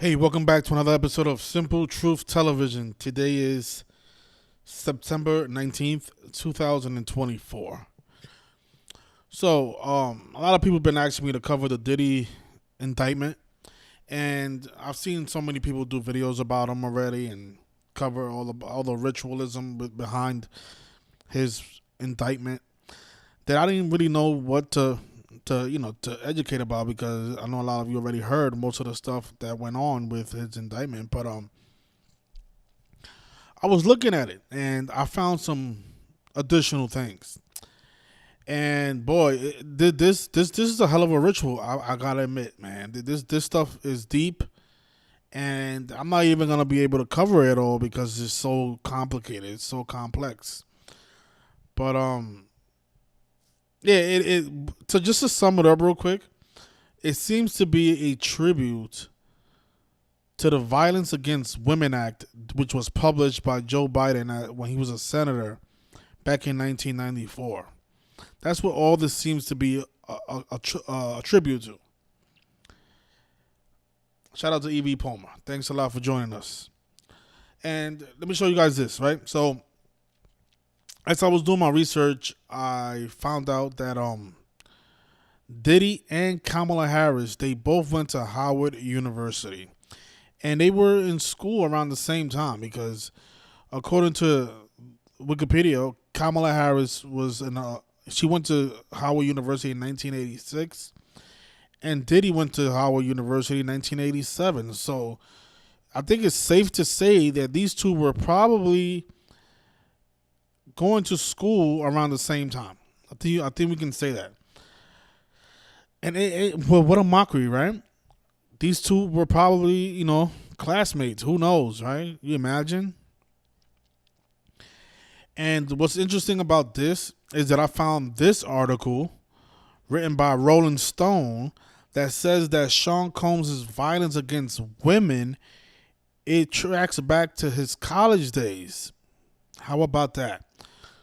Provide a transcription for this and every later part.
Hey, welcome back to another episode of Simple Truth Television. Today is September 19th, 2024. So, a lot of people have been asking me to cover the Diddy indictment, and I've seen so many people do videos about him already and cover all the ritualism behind his indictment that I didn't really know what to educate about, because I know a lot of you already heard most of the stuff that went on with his indictment. But I was looking at it and I found some additional things. And boy, this is a hell of a ritual. I gotta admit, man, this stuff is deep, and I'm not even gonna be able to cover it all because it's so complicated. It's so complex. But yeah, so just to sum it up real quick, it seems to be a tribute to the Violence Against Women Act, which was published by Joe Biden when he was a senator back in 1994. That's what all this seems to be a tribute to. Shout out to E.V. Palmer. Thanks a lot for joining us. And let me show you guys this, right? So, as I was doing my research, I found out that Diddy and Kamala Harris, they both went to Howard University. And they were in school around the same time, because according to Wikipedia, Kamala Harris she went to Howard University in 1986, and Diddy went to Howard University in 1987. So I think it's safe to say that these two were probably going to school around the same time. I think we can say that. And well, what a mockery, right? These two were probably, classmates. Who knows, right? You imagine? And what's interesting about this is that I found this article written by Rolling Stone that says that Sean Combs' violence against women, it tracks back to his college days. How about that?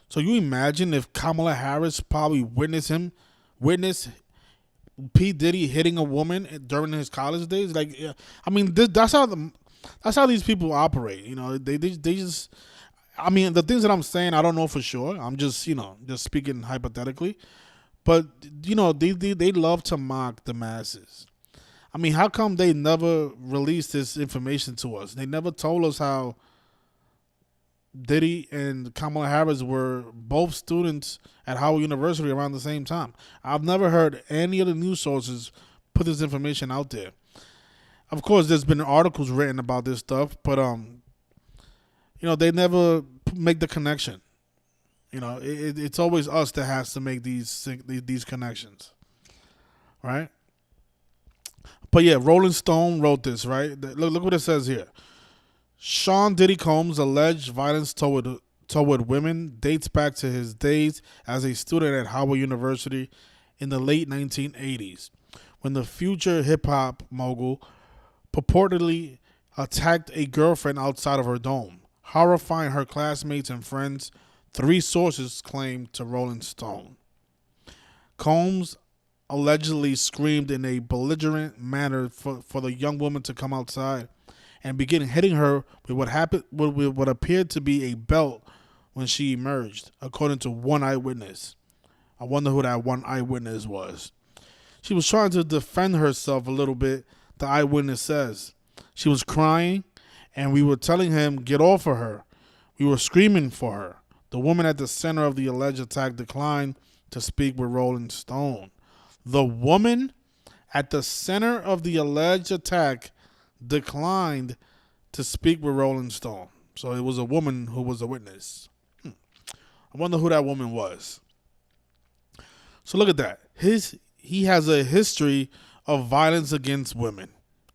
So you imagine if Kamala Harris probably witnessed P. Diddy hitting a woman during his college days. Like, I mean, that's how these people operate. They just. I mean, the things that I'm saying, I don't know for sure. I'm just just speaking hypothetically. But they love to mock the masses. I mean, how come they never released this information to us? They never told us how Diddy and Kamala Harris were both students at Howard University around the same time. I've never heard any of the news sources put this information out there. Of course, there's been articles written about this stuff, but they never make the connection. It's always us that has to make these connections, right? But yeah, Rolling Stone wrote this, right? Look what it says here. Sean Diddy Combs' alleged violence toward women dates back to his days as a student at Howard University in the late 1980s, when the future hip-hop mogul purportedly attacked a girlfriend outside of her dorm, horrifying her classmates and friends, three sources claimed to Rolling Stone. Combs allegedly screamed in a belligerent manner for the young woman to come outside, and began hitting her with what appeared to be a belt when she emerged, according to one eyewitness. I wonder who that one eyewitness was. She was trying to defend herself a little bit, the eyewitness says. She was crying, and we were telling him, get off of her. We were screaming for her. The woman at the center of the alleged attack declined to speak with Rolling Stone. The woman at the center of the alleged attack declined to speak with Rolling Stone. So it was a woman who was a witness. I wonder who that woman was. So look at that. He has a history of violence against women,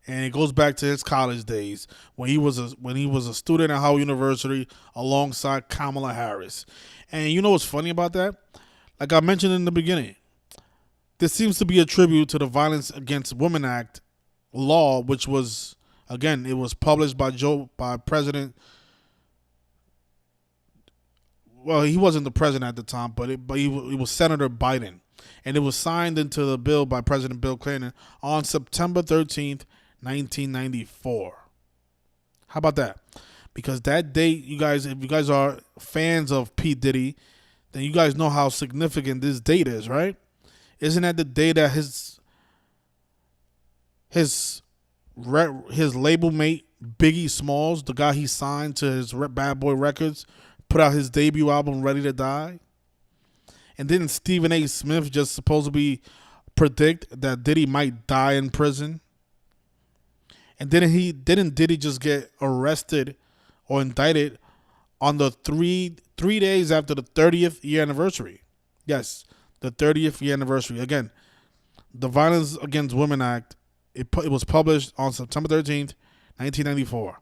and it goes back to his college days when he was a student at Howard University alongside Kamala Harris. And you know what's funny about that? Like I mentioned in the beginning, this seems to be a tribute to the Violence Against Women Act law, which was, again, it was published by President. Well, he wasn't the president at the time, but it was Senator Biden, and it was signed into the bill by President Bill Clinton on September 13th, 1994. How about that? Because that date, you guys, if you guys are fans of P. Diddy, then you guys know how significant this date is, right? Isn't that the day that his label mate Biggie Smalls, the guy he signed to his Bad Boy Records, put out his debut album Ready to Die? And didn't Stephen A. Smith just supposedly predict that Diddy might die in prison? And didn't Diddy just get arrested or indicted on the three days after the 30th year anniversary? Yes, the 30th year anniversary. Again, the Violence Against Women Act, it was published on September 13th, 1994.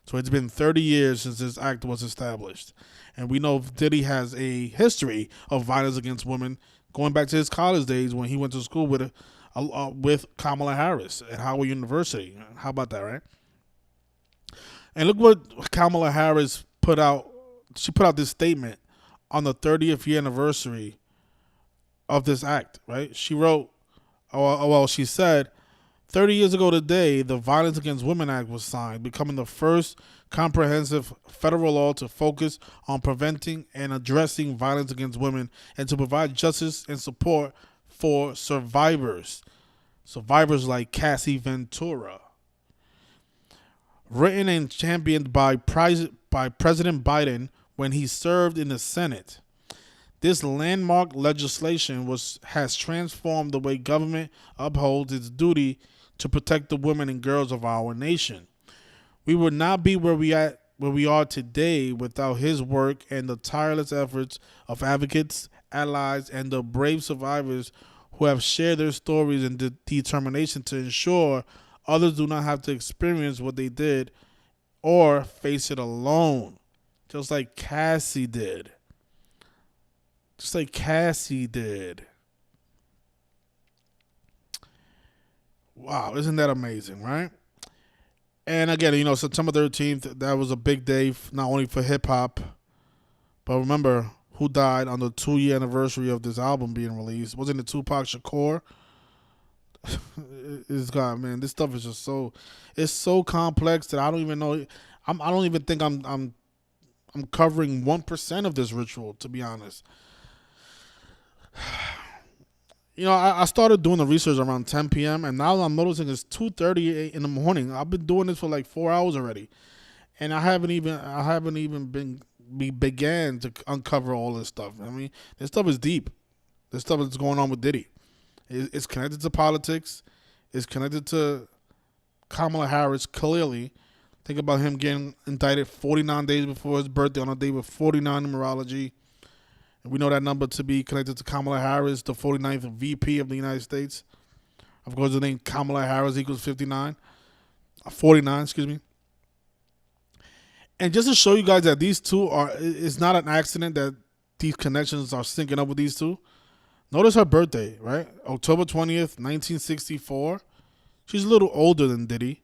So it's been 30 years since this act was established. And we know Diddy has a history of violence against women going back to his college days when he went to school with Kamala Harris at Howard University. How about that, right? And look what Kamala Harris put out. She put out this statement on the 30th year anniversary of this act, right? She wrote, she said, 30 years ago today, the Violence Against Women Act was signed, becoming the first comprehensive federal law to focus on preventing and addressing violence against women and to provide justice and support for survivors. Survivors like Cassie Ventura. Written and championed by President Biden when he served in the Senate. This landmark legislation has transformed the way government upholds its duty to protect the women and girls of our nation. We would not be where we are today without his work and the tireless efforts of advocates, allies, and the brave survivors who have shared their stories and determination to ensure others do not have to experience what they did or face it alone, just like Cassie did. Just like Cassie did. Wow, isn't that amazing, right? And again, September 13th, that was a big day, not only for hip-hop, but remember who died on the 2-year anniversary of this album being released. Wasn't it Tupac Shakur? Man, this stuff is just it's so complex that I don't even know. I don't even think I'm covering 1% of this ritual, to be honest. I started doing the research around 10 p.m. and now I'm noticing it's 2:30 in the morning. I've been doing this for like 4 hours already, and I haven't even began to uncover all this stuff. I mean, this stuff is deep. This stuff is going on with Diddy. It's connected to politics. It's connected to Kamala Harris, clearly. Think about him getting indicted 49 days before his birthday on a day with 49 numerology. And we know that number to be connected to Kamala Harris, the 49th VP of the United States. Of course, the name Kamala Harris equals 49. 49, excuse me. And just to show you guys that these two it's not an accident that these connections are syncing up with these two. Notice her birthday, right? October 20th, 1964. She's a little older than Diddy.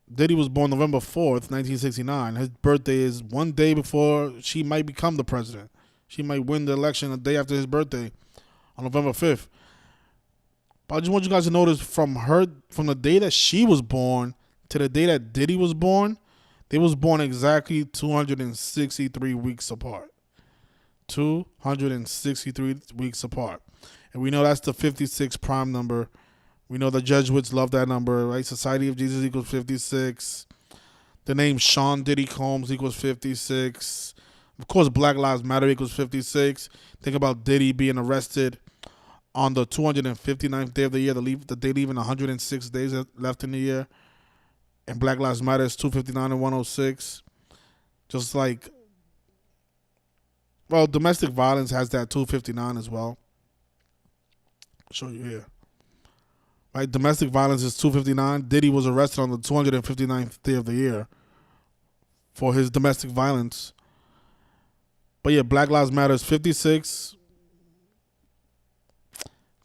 Diddy was born November 4th, 1969. His birthday is one day before she might become the president. She might win the election a day after his birthday on November 5th. But I just want you guys to notice from the day that she was born to the day that Diddy was born, they was born exactly 263 weeks apart. 263 weeks apart. And we know that's the 56 prime number. We know the Jesuits love that number, right? Society of Jesus equals 56. The name Sean Diddy Combs equals 56. Of course, Black Lives Matter equals 56. Think about Diddy being arrested on the 259th day of the year, the day leaving 106 days left in the year. And Black Lives Matter is 259 and 106. Just like, domestic violence has that 259 as well. I'll show you here. Right, domestic violence is 259. Diddy was arrested on the 259th day of the year for his domestic violence. But yeah, Black Lives Matter is 56.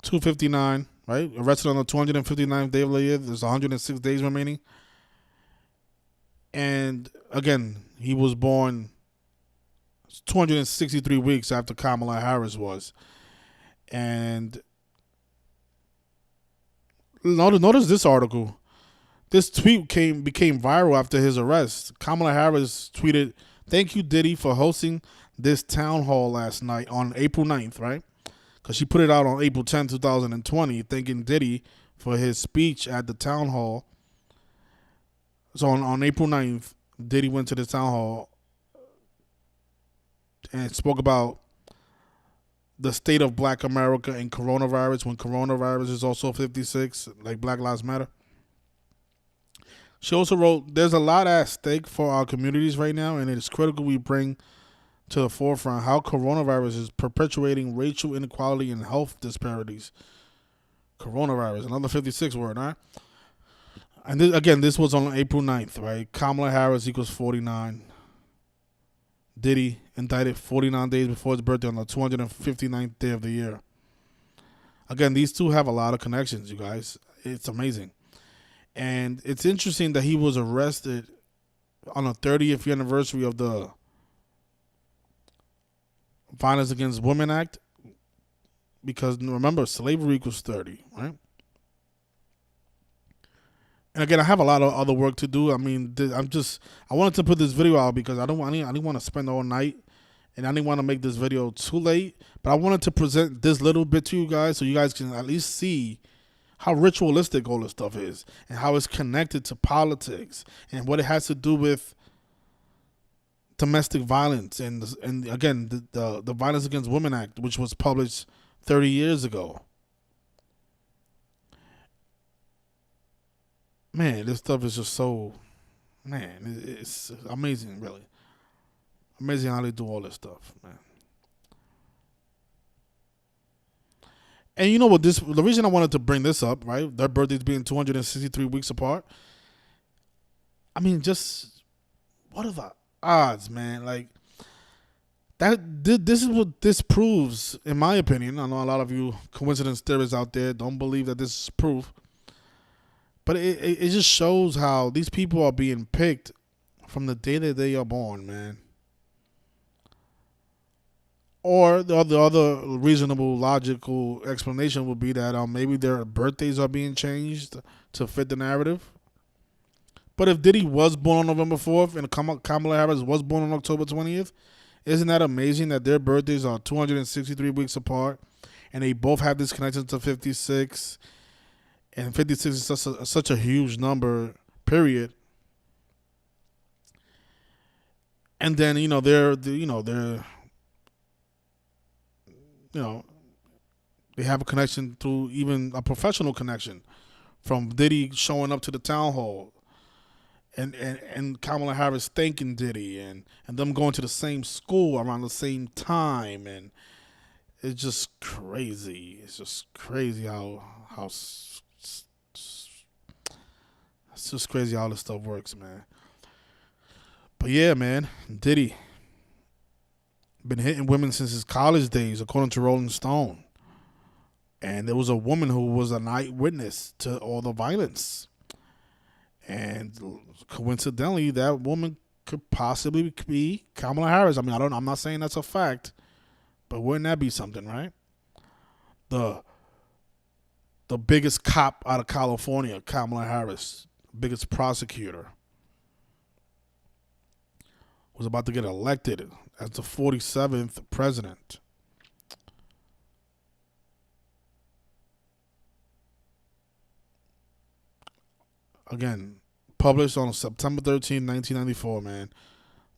259, right? Arrested on the 259th day of the year. There's 106 days remaining. And again, he was born 263 weeks after Kamala Harris was. And Notice this article. This tweet became viral after his arrest. Kamala Harris tweeted, "Thank you, Diddy, for hosting this town hall last night on April 9th," right? Because she put it out on April 10th, 2020, thanking Diddy for his speech at the town hall. So on April 9th, Diddy went to the town hall and spoke about the state of Black America and coronavirus, when coronavirus is also 56, like Black Lives Matter. She also wrote, "There's a lot at stake for our communities right now, and it is critical we bring to the forefront how coronavirus is perpetuating racial inequality and health disparities." Coronavirus, another 56 word, right? And this was on April 9th, right? Kamala Harris equals 49. Diddy indicted 49 days before his birthday on the 259th day of the year. Again, these two have a lot of connections, you guys. It's amazing. And it's interesting that he was arrested on the 30th anniversary of the Violence Against Women Act, because remember, slavery equals 30, right? And again, I have a lot of other work to do. I mean, I wanted to put this video out because I didn't want to spend all night, and I didn't want to make this video too late. But I wanted to present this little bit to you guys so you guys can at least see how ritualistic all this stuff is and how it's connected to politics and what it has to do with domestic violence and again, the Violence Against Women Act, which was published 30 years ago. Man, this stuff is just so, man, it's amazing, really. Amazing how they do all this stuff, man. And you know what? The reason I wanted to bring this up, right? Their birthdays being 263 weeks apart. I mean, just what are the odds, man? Like that. This is what this proves, in my opinion. I know a lot of you coincidence theorists out there don't believe that this is proof, but it just shows how these people are being picked from the day that they are born, man. Or the other reasonable, logical explanation would be that maybe their birthdays are being changed to fit the narrative. But if Diddy was born on November 4th and Kamala Harris was born on October 20th, isn't that amazing that their birthdays are 263 weeks apart and they both have this connection to 56? And 56 is such a huge number, period. And then, they have a connection through even a professional connection from Diddy showing up to the town hall and Kamala Harris thanking Diddy and them going to the same school around the same time. And it's just crazy. It's just crazy it's just crazy how this stuff works, man. But yeah, man, Diddy been hitting women since his college days, according to Rolling Stone. And there was a woman who was an eyewitness to all the violence. And coincidentally, that woman could possibly be Kamala Harris. I mean, I'm not saying that's a fact, but wouldn't that be something, right? The biggest cop out of California, Kamala Harris, biggest prosecutor, was about to get elected as the 47th president. Again, published on September 13, 1994, man.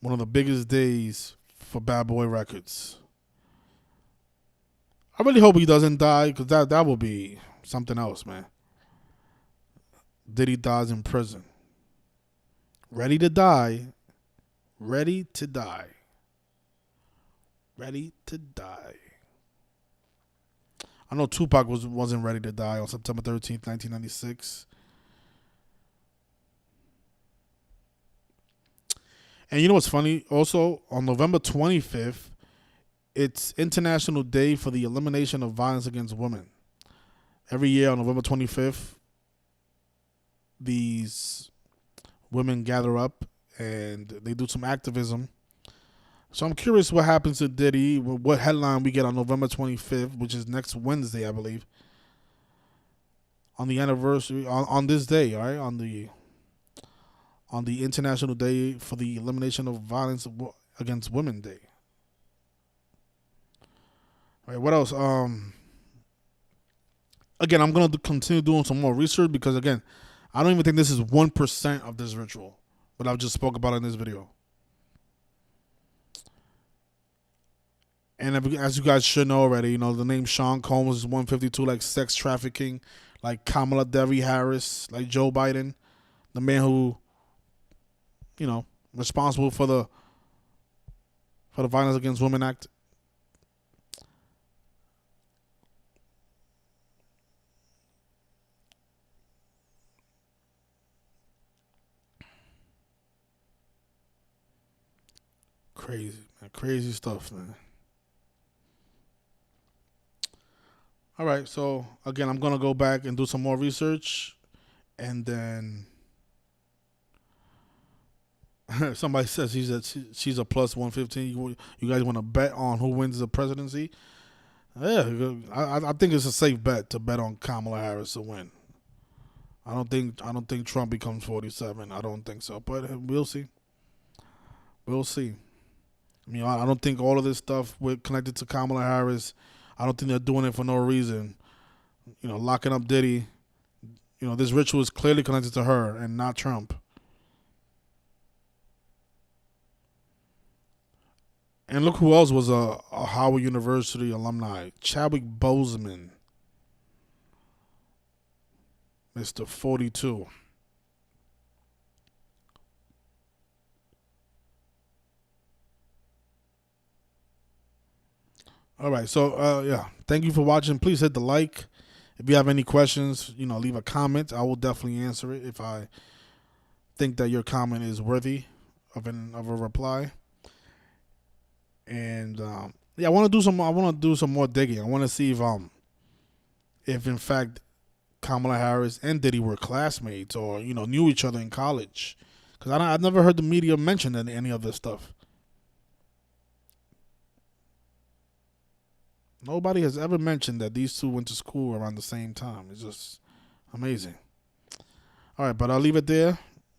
One of the biggest days for Bad Boy Records. I really hope he doesn't die, because that will be something else, man. Diddy dies in prison. Ready to die. Ready to die. Ready to die. I know Tupac wasn't ready to die on September 13th, 1996. And you know what's funny? Also, on November 25th, it's International Day for the Elimination of Violence Against Women. Every year on November 25th, these women gather up and they do some activism. So I'm curious what happens to Diddy, what headline we get on November 25th, which is next Wednesday, I believe. on the anniversary on this day, all right, on the International Day for the Elimination of Violence Against Women Day. All right, what else? Again, I'm gonna continue doing some more research because again, I don't even think this is 1% of this ritual, what I've just spoke about in this video. And as you guys should know already, you know the name Sean Combs is 152, like sex trafficking, like Kamala Devi Harris, like Joe Biden, the man who, you know, responsible for the Violence Against Women Act. Crazy, man. Crazy stuff, man. All right, so again, I'm gonna go back and do some more research, and then somebody says she's a plus 115. You guys want to bet on who wins the presidency? Yeah, I think it's a safe bet to bet on Kamala Harris to win. I don't think Trump becomes 47. I don't think so, but we'll see. We'll see. I mean, I don't think all of this stuff with connected to Kamala Harris. I don't think they're doing it for no reason. You know, locking up Diddy. You know, this ritual is clearly connected to her and not Trump. And look who else was a Howard University alumni. Chadwick Boseman. Mr. 42. All right, so yeah, thank you for watching. Please hit the like. If you have any questions, you know, leave a comment. I will definitely answer it if I think that your comment is worthy of a reply. And yeah, I want to do some. I want to do some more digging. I want to see if in fact Kamala Harris and Diddy were classmates or knew each other in college. Because I've never heard the media mention any of this stuff. Nobody has ever mentioned that these two went to school around the same time. It's just amazing. All right, but I'll leave it there.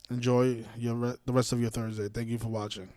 Enjoy the rest of your Thursday. Thank you for watching.